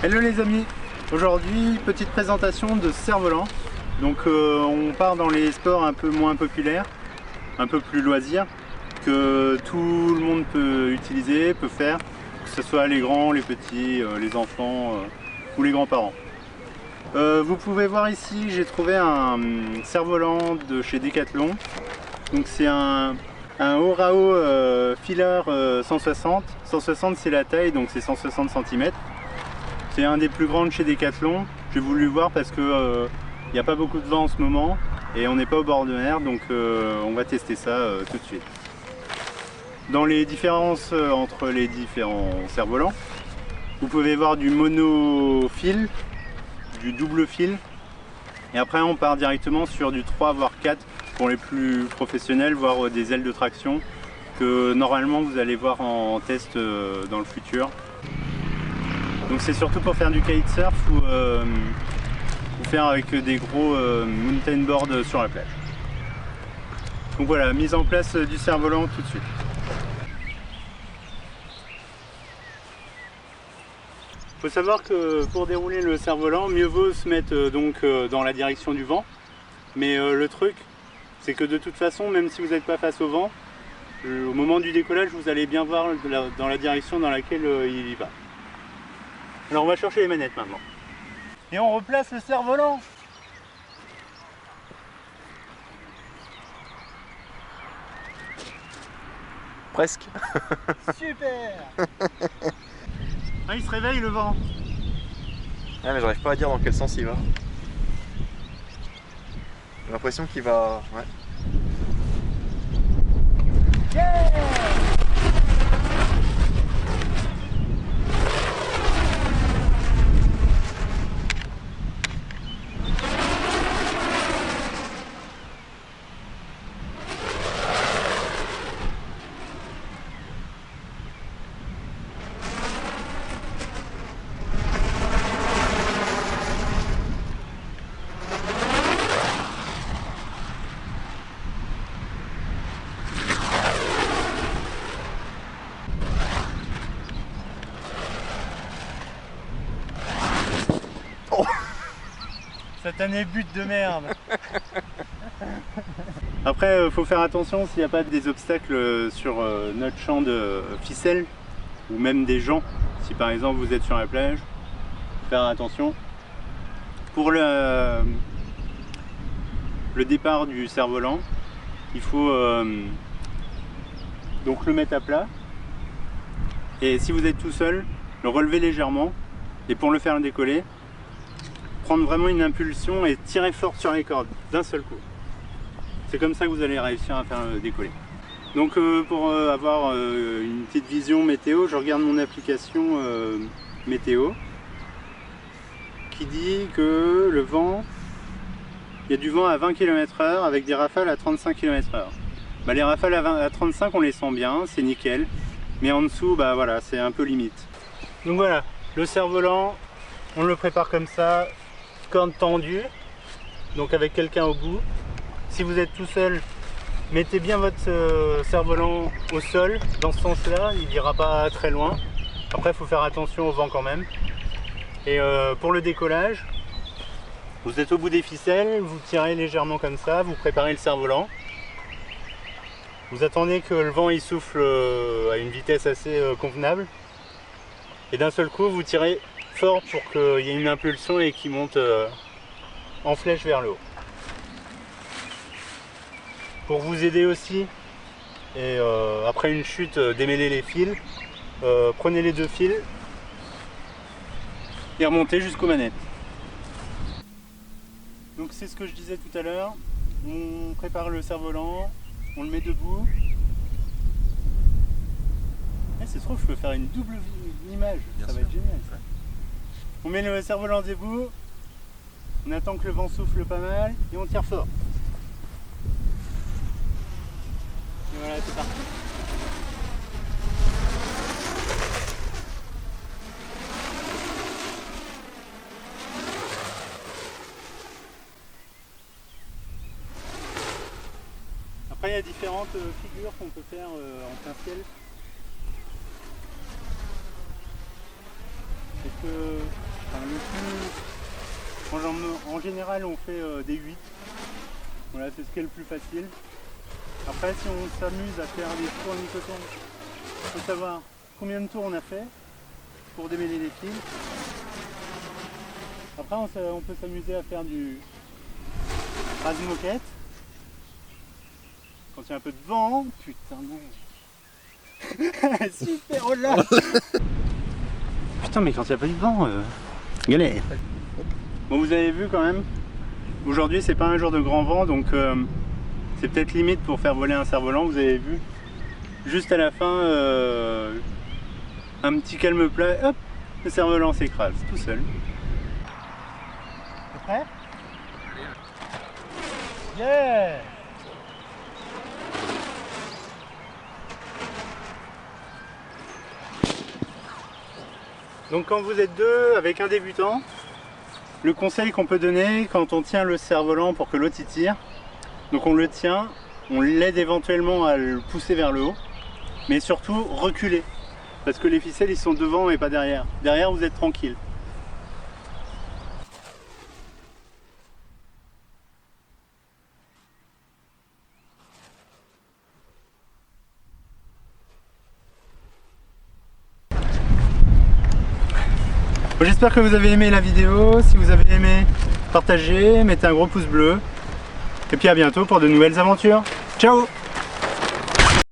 Hello les amis, aujourd'hui petite présentation de cerf-volant. Donc on part dans les sports un peu moins populaires, un peu plus loisirs, que tout le monde peut utiliser, peut faire, que ce soit les grands, les petits, les enfants ou les grands-parents. Vous pouvez voir ici, j'ai trouvé un cerf-volant de chez Decathlon. Donc c'est un Orao Filler 160. 160 c'est la taille, donc c'est 160 cm. C'est un des plus grands de chez Decathlon. J'ai voulu voir parce que il n'y a pas beaucoup de vent en ce moment et on n'est pas au bord de mer, donc on va tester ça tout de suite. Dans les différences entre les différents cerfs-volants, vous pouvez voir du monofil, du double fil, et après on part directement sur du 3 voire 4 pour les plus professionnels, voire des ailes de traction que normalement vous allez voir en test dans le futur. Donc c'est surtout pour faire du kitesurf ou faire avec des gros mountain boards sur la plage. Donc voilà, mise en place du cerf-volant tout de suite. Il faut savoir que pour dérouler le cerf-volant, mieux vaut se mettre dans la direction du vent. Mais le truc, c'est que de toute façon, même si vous n'êtes pas face au vent, au moment du décollage, vous allez bien voir dans la direction dans laquelle il y va. Alors on va chercher les manettes maintenant. Et on replace le cerf-volant. Presque. Super. Ah, il se réveille le vent. Ah, mais j'arrive pas à dire dans quel sens il va. J'ai l'impression qu'il va... Ouais. Yeah. Satané but de merde. Après, faut faire attention s'il n'y a pas des obstacles sur notre champ de ficelle ou même des gens. Si par exemple vous êtes sur la plage, faire attention. Pour le départ du cerf-volant, il faut donc le mettre à plat. Et si vous êtes tout seul, le relever légèrement. Et pour le faire décoller, prendre vraiment une impulsion et tirer fort sur les cordes d'un seul coup. C'est comme ça que vous allez réussir à faire décoller. Donc pour avoir une petite vision météo, je regarde mon application météo qui dit que le vent, il y a du vent à 20 km/h avec des rafales à 35 km/h. Bah, les rafales à 35 on les sent bien, c'est nickel, mais en dessous bah voilà, c'est un peu limite. Donc voilà, le cerf-volant, on le prépare comme ça, corde tendue, donc avec quelqu'un au bout. Si vous êtes tout seul, mettez bien votre cerf-volant au sol, dans ce sens-là, il n'ira pas très loin. Après, il faut faire attention au vent quand même. Et pour le décollage, vous êtes au bout des ficelles, vous tirez légèrement comme ça, vous préparez le cerf-volant. Vous attendez que le vent il souffle à une vitesse assez convenable. Et d'un seul coup, vous tirez fort pour qu'il y ait une impulsion et qu'il monte en flèche vers le haut. Pour vous aider aussi, et après une chute, démêler les fils, prenez les deux fils et remontez jusqu'aux manettes. Donc c'est ce que je disais tout à l'heure, on prépare le cerf-volant, on le met debout. C'est trop, je peux faire une double image, ça va être génial ça. On met le cerf-volant debout, on attend que le vent souffle pas mal et on tire fort. Et voilà, c'est parti. Après, il y a différentes figures qu'on peut faire en plein ciel. enfin, en général on fait des 8. Voilà, c'est ce qui est le plus facile. Après, si on s'amuse à faire des tours unicoton, il faut savoir combien de tours on a fait pour démêler les fils. Après, on peut s'amuser à faire du rase-moquette. Quand il y a un peu de vent, putain non. Super, oh là. Putain, mais quand il n'y a pas de vent, galère. Bon, vous avez vu quand même, aujourd'hui c'est pas un jour de grand vent, donc c'est peut-être limite pour faire voler un cerf-volant. Vous avez vu, juste à la fin, un petit calme plat, hop, le cerf-volant s'écrase tout seul. T'es prêt? Yeah! Donc quand vous êtes deux avec un débutant, le conseil qu'on peut donner quand on tient le cerf-volant pour que l'autre y tire, donc on le tient, on l'aide éventuellement à le pousser vers le haut, mais surtout reculer, parce que les ficelles ils sont devant et pas derrière. Derrière vous êtes tranquille. Bon, j'espère que vous avez aimé la vidéo. Si vous avez aimé, partagez, mettez un gros pouce bleu. Et puis à bientôt pour de nouvelles aventures. Ciao!